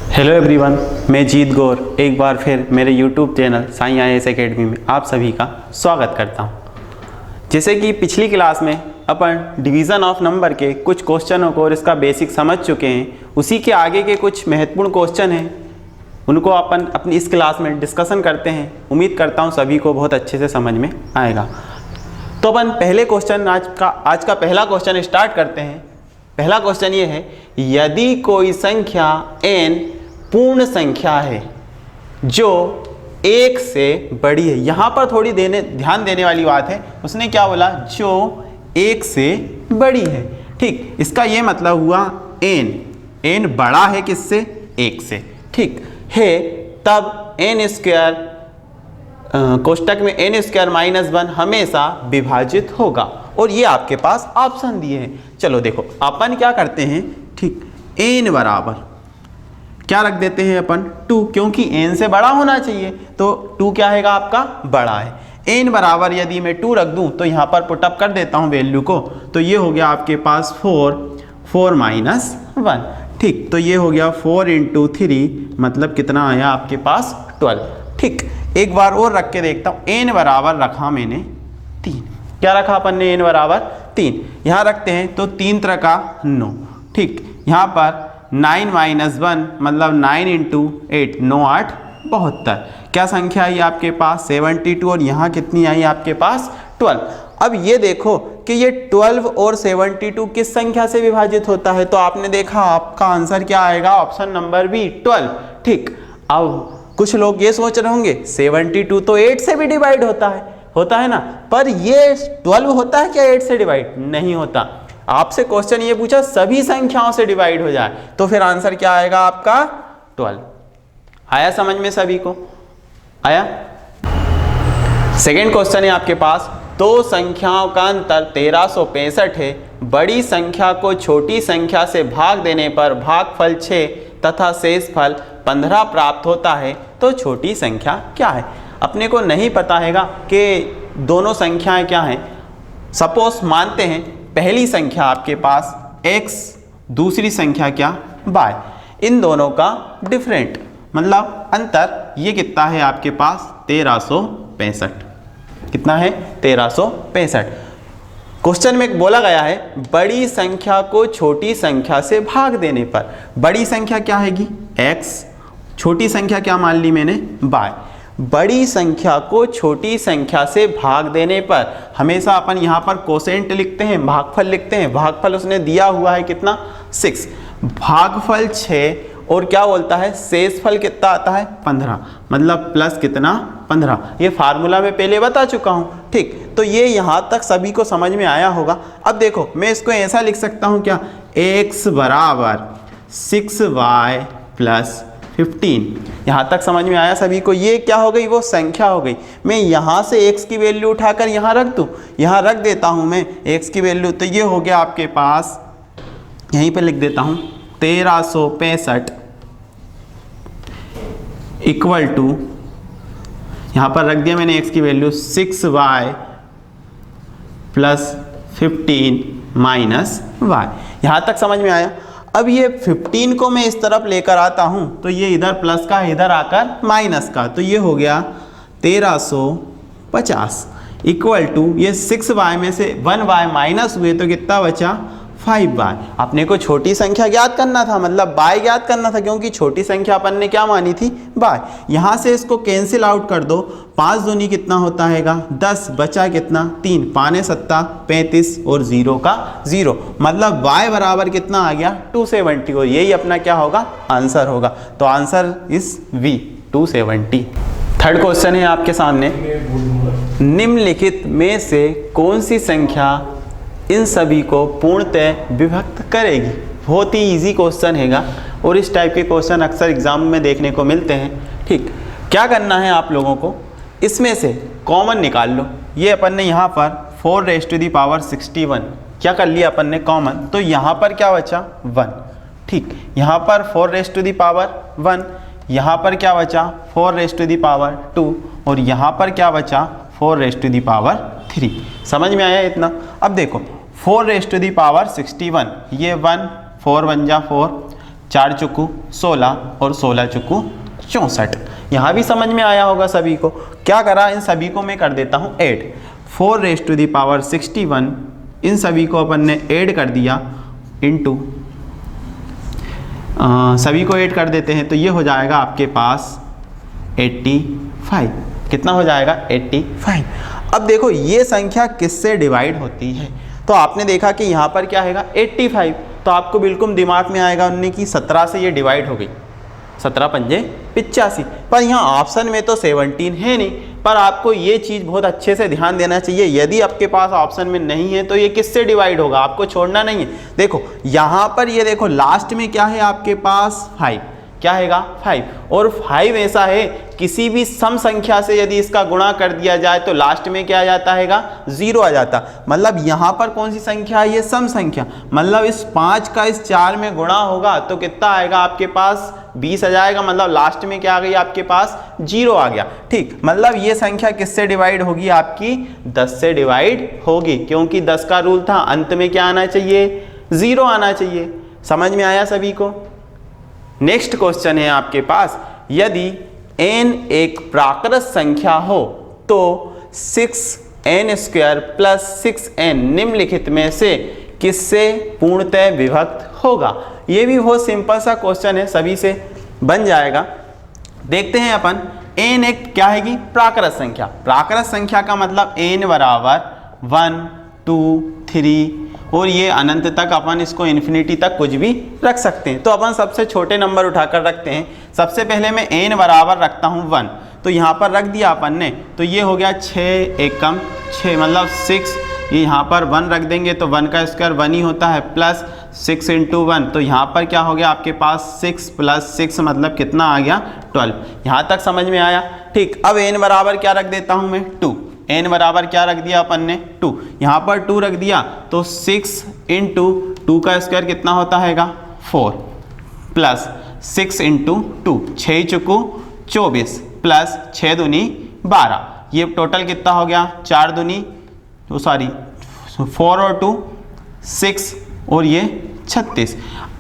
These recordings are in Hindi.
हेलो एवरीवन, मैं जीत गौर एक बार फिर मेरे YouTube channel Sai IAS academy में आप सभी का स्वागत करता हूं। जैसे कि पिछली क्लास में अपन डिवीज़न ऑफ नंबर के कुछ क्वेश्चनों को और इसका बेसिक समझ चुके हैं, उसी के आगे के कुछ महत्वपूर्ण क्वेश्चन हैं, उनको अपन अपनी इस क्लास में डिस्कशन करते हैं। उम्मीद करता हूँ सभी को बहुत अच्छे से समझ में आएगा। तो अपन पहले क्वेश्चन आज का पहला क्वेश्चन स्टार्ट करते हैं। पहला क्वेश्चन ये है, यदि कोई संख्या n पूर्ण संख्या है जो 1 से बड़ी है। यहाँ पर थोड़ी ध्यान देने वाली बात है, उसने क्या बोला, जो 1 से बड़ी है। ठीक, इसका ये मतलब हुआ n बड़ा है किससे, 1 से। ठीक है, तब n स्क्वायर कोष्टक में n स्क्वायर माइनस 1 हमेशा विभाजित होगा, और ये आपके पास ऑप्शन दिए हैं। चलो देखो, अपन क्या करते हैं, ठीक, n बराबर क्या रख देते हैं अपन 2, क्योंकि n से बड़ा होना चाहिए, तो 2 क्या है आपका, बड़ा है। n बराबर यदि मैं 2 रख दूं तो यहाँ पर पुटअप कर देता हूँ वैल्यू को, तो ये हो गया आपके पास 4 माइनस 1। ठीक, तो ये हो गया 4 × 3, मतलब कितना आया आपके पास 12। ठीक, एक बार और रख के देखता हूँ। n बराबर रखा मैंने 3, क्या रखा अपन ने, n बराबर 3। यहाँ रखते हैं तो 3 3 का 9। ठीक, यहाँ पर 9 माइनस 1 मतलब 9 × 8, 9 8 72। क्या संख्या आई आपके पास, 72, और यहाँ कितनी आई आपके पास 12। अब ये देखो कि ये 12 और 72 किस संख्या से विभाजित होता है, तो आपने देखा आपका आंसर क्या आएगा, ऑप्शन नंबर बी 12। ठीक, अब कुछ लोग ये सोच रहे होंगे 72 तो 8 से भी डिवाइड होता है ना, पर ये 12 होता है क्या 8 से डिवाइड, नहीं होता। आपसे क्वेश्चन ये पूछा सभी संख्याओं से डिवाइड हो जाए, तो फिर आंसर क्या आएगा आपका 12। आया समझ में सभी को, आया। सेकेंड क्वेश्चन है आपके पास, दो संख्याओं का अंतर 1365 है, बड़ी संख्या को छोटी संख्या से भाग देने पर भागफल 6 तथा शेषफल 15 प्राप्त होता है, तो छोटी संख्या क्या है। अपने को नहीं पता हैगा कि दोनों संख्याएं क्या हैं। सपोज मानते हैं पहली संख्या आपके पास x, दूसरी संख्या क्या y, इन दोनों का डिफरेंट मतलब अंतर ये कितना है आपके पास 1365। कितना है 1365। क्वेश्चन में बोला गया है बड़ी संख्या को छोटी संख्या से भाग देने पर, बड़ी संख्या क्या हैगी x, छोटी संख्या क्या मान ली मैंने y। बड़ी संख्या को छोटी संख्या से भाग देने पर हमेशा अपन यहाँ पर कोसेंट लिखते हैं, भागफल लिखते हैं। भागफल उसने दिया हुआ है कितना 6, भागफल 6, और क्या बोलता है शेषफल कितना आता है 15, मतलब प्लस कितना 15। ये फार्मूला में पहले बता चुका हूँ। ठीक, तो ये यहाँ तक सभी को समझ में आया होगा। अब देखो मैं इसको ऐसा लिख सकता हूँ क्या, x बराबर 6y + 15। यहाँ तक समझ में आया सभी को। ये क्या हो गई, वो संख्या हो गई। मैं यहाँ से x की वैल्यू उठाकर यहाँ रख दूँ, यहाँ रख देता हूँ मैं x की वैल्यू, तो ये हो गया आपके पास, यहीं पे लिख देता हूँ 1365 इक्वल टू, यहाँ पर रख दिया मैंने x की वैल्यू 6y + 15 माइनस y। यहाँ तक समझ में आया। अब ये 15 को मैं इस तरफ लेकर आता हूँ तो ये इधर प्लस का, इधर आकर माइनस का, तो ये हो गया 1350 इक्वल टू, ये 6y में से 1y माइनस हुए तो कितना बचा 5y। अपने को छोटी संख्या ज्ञात करना था, मतलब y ज्ञात करना था, क्योंकि छोटी संख्या अपन ने क्या मानी थी y। यहाँ से इसको कैंसिल आउट कर दो, 5 दूनी कितना होता हैगा 10, बचा कितना 3, 5 7 35 और 0 का 0, मतलब y बराबर कितना आ गया 270, और यही अपना क्या होगा आंसर होगा। तो answer is V 270। Third question है आपके सामने, निम्नलिखित में से कौन सी संख्या इन सभी को पूर्णतः विभक्त करेगी। बहुत ही इजी क्वेश्चन हैगा, और इस टाइप के क्वेश्चन अक्सर एग्जाम में देखने को मिलते हैं। ठीक, क्या करना है आप लोगों को, इसमें से कॉमन निकाल लो। ये अपन ने यहाँ पर 4⁻61 क्या कर लिया अपन ने कॉमन, तो यहाँ पर क्या बचा 1। ठीक, यहाँ पर 4⁻1, यहाँ पर क्या बचा 4⁻2, और यहाँ पर क्या बचा 4⁻3। समझ में आया इतना। अब देखो 4⁻61, ये 1, 4 1 जा 4, 4 चुकू 16 और 16 चुकू 64। यहाँ भी समझ में आया होगा सभी को। क्या करा, इन सभी को मैं कर देता हूँ ऐड। 4⁻61 इन सभी को अपन ने ऐड कर दिया इनटू सभी को ऐड कर देते हैं तो ये हो जाएगा आपके पास 85। कितना हो जाएगा 85। अब देखो ये संख्या किससे डिवाइड होती है, तो आपने देखा कि यहाँ पर क्या है 85, तो आपको बिल्कुल दिमाग में आएगा उन्हें कि 17 से ये डिवाइड हो गई, 17 पंजे 85। पर यहाँ ऑप्शन में तो 17 है नहीं, पर आपको ये चीज़ बहुत अच्छे से ध्यान देना चाहिए। यदि आपके पास ऑप्शन में नहीं है तो ये किससे डिवाइड होगा, आपको छोड़ना नहीं है। देखो यहाँ पर ये देखो लास्ट में क्या है आपके पास 5, क्या हैगा 5, और 5 ऐसा है किसी भी सम संख्या से यदि इसका गुणा कर दिया जाए तो लास्ट में क्या आ जाता हैगा 0 आ जाता। मतलब यहाँ पर कौन सी संख्या है, ये सम संख्या, मतलब इस 5 का इस 4 में गुणा होगा तो कितना आएगा आपके पास 20 आ जाएगा। मतलब लास्ट में क्या आ गई आपके पास 0 आ गया। ठीक, मतलब ये संख्या किससे डिवाइड होगी, आपकी 10 से डिवाइड होगी, क्योंकि 10 का रूल था अंत में क्या आना चाहिए 0 आना चाहिए। समझ में आया सभी को। नेक्स्ट क्वेश्चन है आपके पास, यदि n एक प्राकृत संख्या हो तो 6n² प्लस 6n निम्नलिखित में से किससे पूर्णतः विभक्त होगा। ये भी बहुत सिंपल सा क्वेश्चन है, सभी से बन जाएगा। देखते हैं अपन। n एक क्या है कि प्राकृत संख्या। प्राकृत संख्या का मतलब n बराबर 1 2 3 और ये अनंत तक, अपन इसको इन्फिनिटी तक कुछ भी रख सकते हैं। तो अपन सबसे छोटे नंबर उठाकर रखते हैं। सबसे पहले मैं n बराबर रखता हूँ 1, तो यहाँ पर रख दिया अपन ने, तो ये हो गया 6 एकम 6 मतलब 6। ये यहाँ पर 1 रख देंगे तो 1 का स्क्वायर 1 ही होता है, प्लस 6 × 1, तो यहाँ पर क्या हो गया आपके पास 6 + 6 मतलब कितना आ गया 12। यहाँ तक समझ में आया। ठीक, अब n बराबर क्या रख देता हूँ मैं 2। n बराबर क्या रख दिया अपन ने 2, यहाँ पर 2 रख दिया तो 6 × 2 का स्क्वायर कितना होता हैगा 4, प्लस 6 × 2 6 चुकू 24 प्लस 6 दूनी 12। ये टोटल कितना हो गया 4 दूनी 4 और 2 6 और ये 36।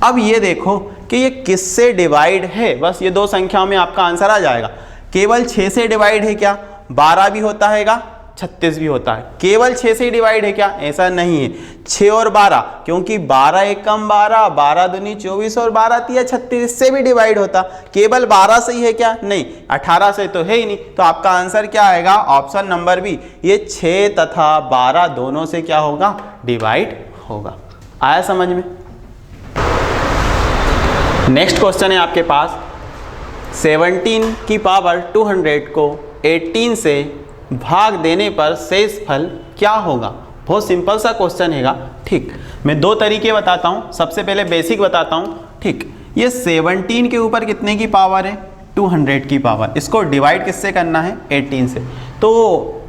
अब ये देखो कि ये किससे डिवाइड है, बस ये दो संख्याओं में आपका आंसर आ जाएगा। केवल 6 से डिवाइड है क्या, 12 भी होता हैगा 36 भी होता है। केवल 6 से डिवाइड है क्या, ऐसा नहीं है। 6 और 12, क्योंकि 12 एकम 12 12 दूनी 24 और 12 तिया 36, इससे भी डिवाइड होता। केवल 12 से ही है क्या, नहीं 18 से तो है ही नहीं। तो आपका आंसर क्या आएगा ऑप्शन नंबर बी, ये 6 तथा 12 दोनों से क्या होगा डिवाइड होगा। आया समझ में। नेक्स्ट क्वेश्चन है आपके पास, 17 की पावर 200 को 18 से भाग देने पर शेष फल क्या होगा। बहुत सिंपल सा क्वेश्चन हैगा। ठीक, मैं दो तरीके बताता हूँ। सबसे पहले बेसिक बताता हूँ। ठीक, ये 17 के ऊपर कितने की पावर है 200 की पावर, इसको डिवाइड किससे करना है 18 से। तो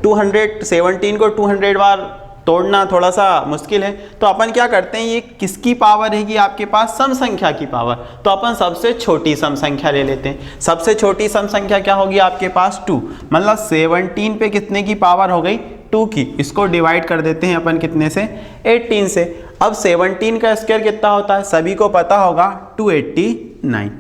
17 को 200 बार तोड़ना थोड़ा सा मुश्किल है, तो अपन क्या करते हैं, ये किसकी पावर है कि आपके पास सम संख्या की पावर, तो अपन सबसे छोटी सम संख्या ले लेते हैं। सबसे छोटी सम संख्या क्या होगी आपके पास 2, मतलब 17 पे कितने की पावर हो गई 2 की, इसको डिवाइड कर देते हैं अपन कितने से 18 से। अब 17 का स्क्वायर कितना होता है सभी को पता होगा 289।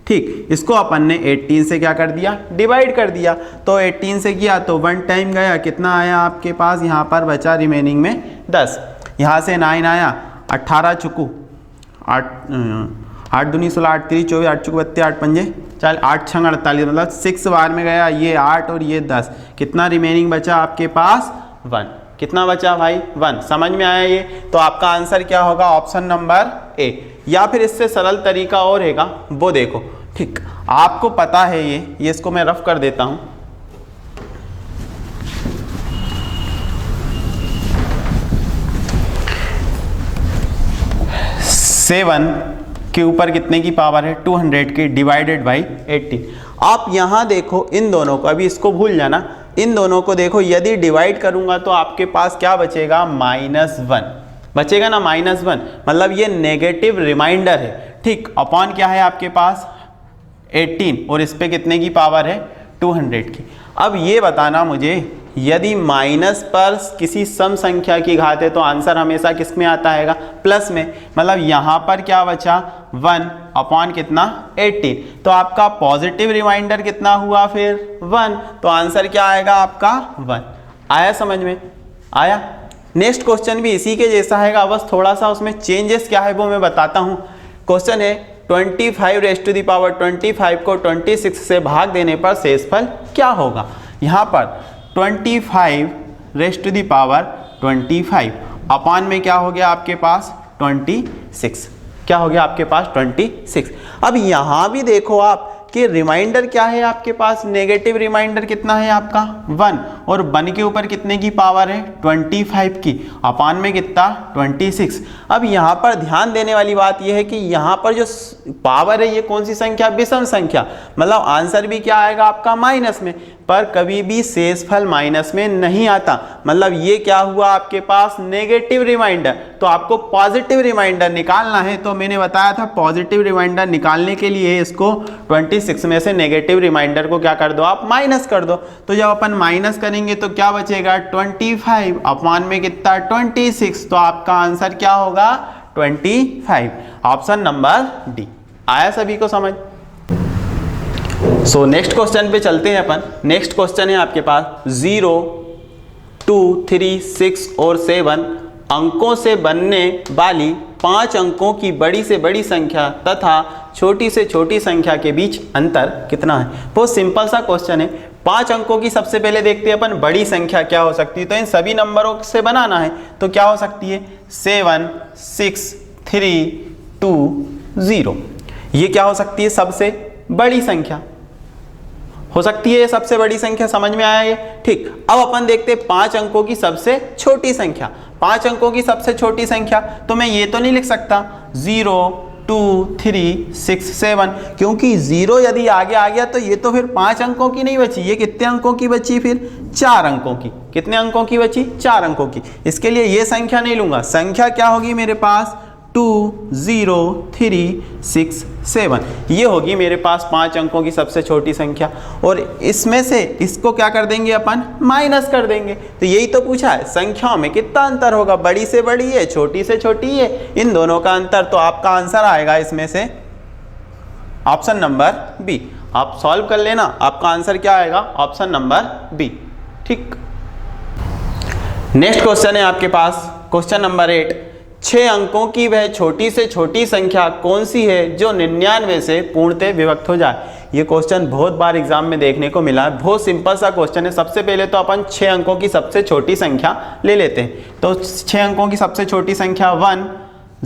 ठीक, इसको अपन ने 18 से क्या कर दिया डिवाइड कर दिया, तो 18 से किया तो 1 टाइम गया, कितना आया आपके पास यहाँ पर बचा रिमेनिंग में 10, यहाँ से 9 आया, 18 चुकू 8 दूनी 16 8 3 24 8 चुकू 32 8 पंजे चल 8 6 48, मतलब 6 बार में गया, ये 8 और ये 10, कितना रिमेनिंग बचा आपके पास 1। कितना बचा भाई 1। समझ में आया ये। तो आपका आंसर क्या होगा ऑप्शन नंबर ए। या फिर इससे सरल तरीका और हैगा, वो देखो। ठीक, आपको पता है ये इसको मैं रफ कर देता हूं। 7 के ऊपर कितने की पावर है 200 की, डिवाइडेड बाई 18। आप यहां देखो इन दोनों को, अभी इसको भूल जाना, इन दोनों को देखो, यदि डिवाइड करूंगा तो आपके पास क्या बचेगा -1 बचेगा ना, -1, मतलब ये नेगेटिव रिमाइंडर है। ठीक, अपॉन क्या है आपके पास 18 और इस पे कितने की पावर है 200 की। अब ये बताना मुझे यदि माइनस पर किसी सम संख्या की घात है तो आंसर हमेशा किस में आता है, प्लस में। मतलब यहाँ पर क्या बचा 1 अपॉन कितना 18, तो आपका पॉजिटिव रिमाइंडर कितना हुआ फिर 1, तो आंसर क्या आएगा आपका 1। आया समझ में, आया। नेक्स्ट क्वेश्चन भी इसी के जैसा है, बस थोड़ा सा उसमें चेंजेस क्या है वो मैं बताता हूँ। क्वेश्चन है 25 को 26 से भाग देने पर शेषफल क्या होगा। यहाँ पर 25 अपान में क्या हो गया आपके पास 26, क्या हो गया आपके पास 26। अब यहाँ भी देखो आप कि रिमाइंडर क्या है आपके पास, नेगेटिव रिमाइंडर कितना है आपका 1, और 1 के ऊपर कितने की पावर है 25 की, अपान में कितना 26। अब यहाँ पर ध्यान देने वाली बात यह है कि यहाँ पर जो पावर है ये कौन सी संख्या, विषम संख्या, मतलब आंसर भी क्या आएगा आपका माइनस में, पर कभी भी शेषफल माइनस में नहीं आता। मतलब ये क्या हुआ आपके पास नेगेटिव रिमाइंडर, तो आपको पॉजिटिव रिमाइंडर निकालना है। तो मैंने बताया था पॉजिटिव रिमाइंडर निकालने के लिए इसको 26 में से नेगेटिव रिमाइंडर को क्या कर दो आप, माइनस कर दो। तो जब अपन माइनस करेंगे तो क्या बचेगा 25 अपॉन में कितना 26, तो आपका आंसर क्या होगा 25, ऑप्शन नंबर डी। आया सभी को समझ। सो नेक्स्ट क्वेश्चन पे चलते हैं अपन। नेक्स्ट क्वेश्चन है आपके पास 0, 2, 3, 6 और 7 अंकों से बनने वाली 5 अंकों की बड़ी से बड़ी संख्या तथा छोटी से छोटी संख्या के बीच अंतर कितना है। बहुत सिंपल सा क्वेश्चन है। 5 अंकों की सबसे पहले देखते हैं अपन बड़ी संख्या क्या हो सकती है। तो इन सभी नंबरों से बनाना है तो क्या हो सकती है 7, 6, 3, 2, 0। ये क्या हो सकती है सबसे बड़ी संख्या हो सकती है, सबसे बड़ी संख्या। समझ में आया ये, ठीक। अब अपन देखते हैं 5 अंकों की सबसे छोटी संख्या। 5 अंकों की सबसे छोटी संख्या, तो मैं ये तो नहीं लिख सकता 0, 2, 3, 6, 7, क्योंकि 0 यदि आगे आ गया तो ये तो फिर 5 अंकों की नहीं बची, ये कितने अंकों की बची फिर 4 अंकों की। कितने अंकों की बची 4 अंकों की। इसके लिए ये संख्या नहीं लूंगा। संख्या क्या होगी मेरे पास 2, 0, 3, 6, 7, ये होगी मेरे पास 5 अंकों की सबसे छोटी संख्या। और इसमें से इसको क्या कर देंगे अपन, माइनस कर देंगे। तो यही तो पूछा है, संख्याओं में कितना अंतर होगा, बड़ी से बड़ी है, छोटी से छोटी है, इन दोनों का अंतर। तो आपका आंसर आएगा इसमें से ऑप्शन नंबर बी। आप सॉल्व कर लेना, आपका आंसर क्या आएगा, ऑप्शन नंबर बी, ठीक। नेक्स्ट क्वेश्चन है आपके पास क्वेश्चन नंबर 8। 6 अंकों की वह छोटी से छोटी संख्या कौन सी है जो 99 से पूर्णतः विभक्त हो जाए। ये क्वेश्चन बहुत बार एग्जाम में देखने को मिला है। बहुत सिंपल सा क्वेश्चन है। सबसे पहले तो अपन 6 अंकों की सबसे छोटी संख्या ले लेते हैं। तो 6 अंकों की सबसे छोटी संख्या 1,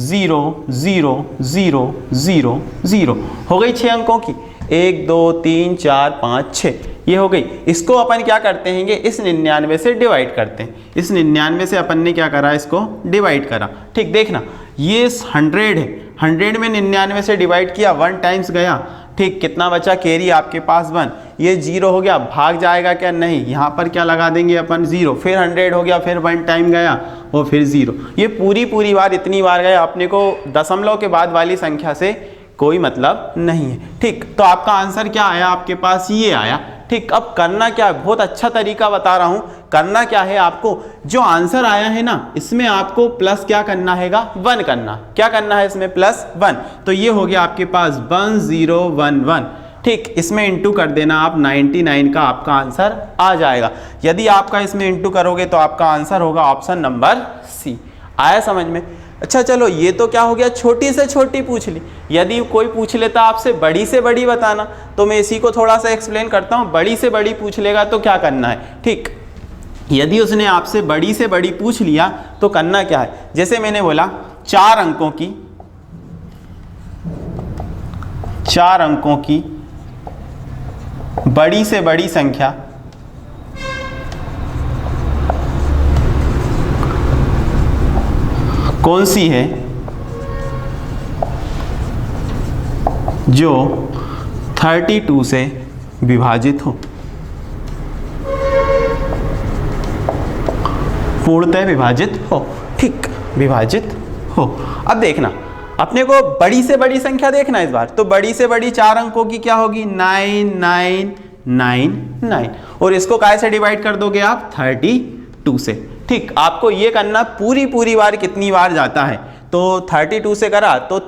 0, 0, 0, 0, 0 हो गई 6 अंकों की। 1, 2, 3, 4, 5, 6 ये हो गई। इसको अपन क्या करते हैं, इस 99 से डिवाइड करते हैं। इस 99 से अपन ने क्या करा, इसको डिवाइड करा, ठीक। देखना ये 100 है, 100 में 99 से डिवाइड किया, 1 टाइम्स गया, ठीक। कितना बचा, कैरी आपके पास 1, ये 0 हो गया, भाग जाएगा क्या, नहीं। यहाँ पर क्या लगा देंगे अपन 0, फिर 100 हो गया, फिर 1 टाइम गया और फिर 0। ये पूरी बार इतनी बार गया। अपने को दशमलव के बाद वाली संख्या से कोई मतलब नहीं है, ठीक। तो आपका आंसर क्या आया आपके पास, ये आया, ठीक। अब करना क्या है, बहुत अच्छा तरीका बता रहा हूं। करना क्या है आपको, जो आंसर आया है ना इसमें आपको प्लस क्या करना हैगा, 1 करना। क्या करना है इसमें, प्लस 1। तो ये हो गया आपके पास 1011, ठीक। इसमें इंटू कर देना आप 99 का आपका आंसर आ जाएगा। यदि आपका इसमें इंटू करोगे तो आपका आंसर होगा ऑप्शन नंबर सी। आया समझ में। अच्छा चलो, ये तो क्या हो गया, छोटी से छोटी पूछ ली। यदि कोई पूछ लेता आपसे बड़ी से बड़ी बताना, तो मैं इसी को थोड़ा सा एक्सप्लेन करता हूँ। बड़ी से बड़ी पूछ लेगा तो क्या करना है, ठीक। यदि उसने आपसे बड़ी से बड़ी पूछ लिया तो करना क्या है, जैसे मैंने बोला 4 अंकों की बड़ी से बड़ी संख्या कौन सी है जो 32 से विभाजित हो, पूर्णतः विभाजित हो, ठीक, विभाजित हो। अब देखना अपने को बड़ी से बड़ी संख्या देखना इस बार। तो बड़ी से बड़ी 4 अंकों की क्या होगी, 9, 9, 99 और इसको काय से डिवाइड कर दोगे आप 32 से। ठीक, आपको ये करना पूरी बार कितनी बार जाता है, तो 32 से करा तो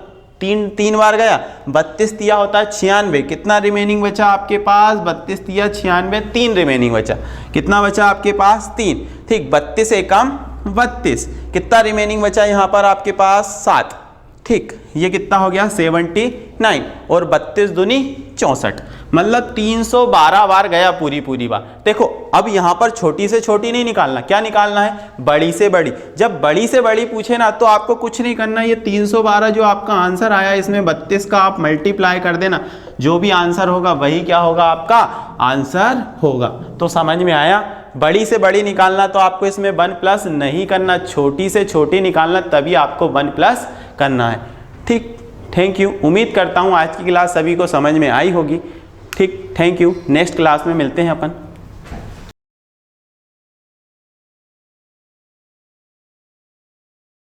तीन बार गया, 32 तिया होता है 96, कितना रिमेनिंग बचा आपके पास, 32 तिया 96, 3 रिमेनिंग बचा, कितना बचा आपके पास 3। ठीक, 32 एकम 32, कितना रिमेनिंग बचा यहाँ पर आपके पास 7। ठीक, ये कितना हो गया 79 और 32 दूनी 64, मतलब 312 बार गया पूरी बार। देखो अब यहाँ पर छोटी से छोटी नहीं निकालना, क्या निकालना है, बड़ी से बड़ी। जब बड़ी से बड़ी पूछे ना तो आपको कुछ नहीं करना, ये 312 जो आपका आंसर आया इसमें 32 का आप मल्टीप्लाई कर देना, जो भी आंसर होगा वही क्या होगा आपका आंसर होगा। तो समझ में आया, बड़ी से बड़ी निकालना तो आपको इसमें 1+ नहीं करना, छोटी से छोटी निकालना तभी आपको 1+ करना है। ठीक, थैंक यू, उम्मीद करता हूँ आज की क्लास सभी को समझ में आई होगी। ठीक, थैंक यू, नेक्स्ट क्लास में मिलते हैं अपन।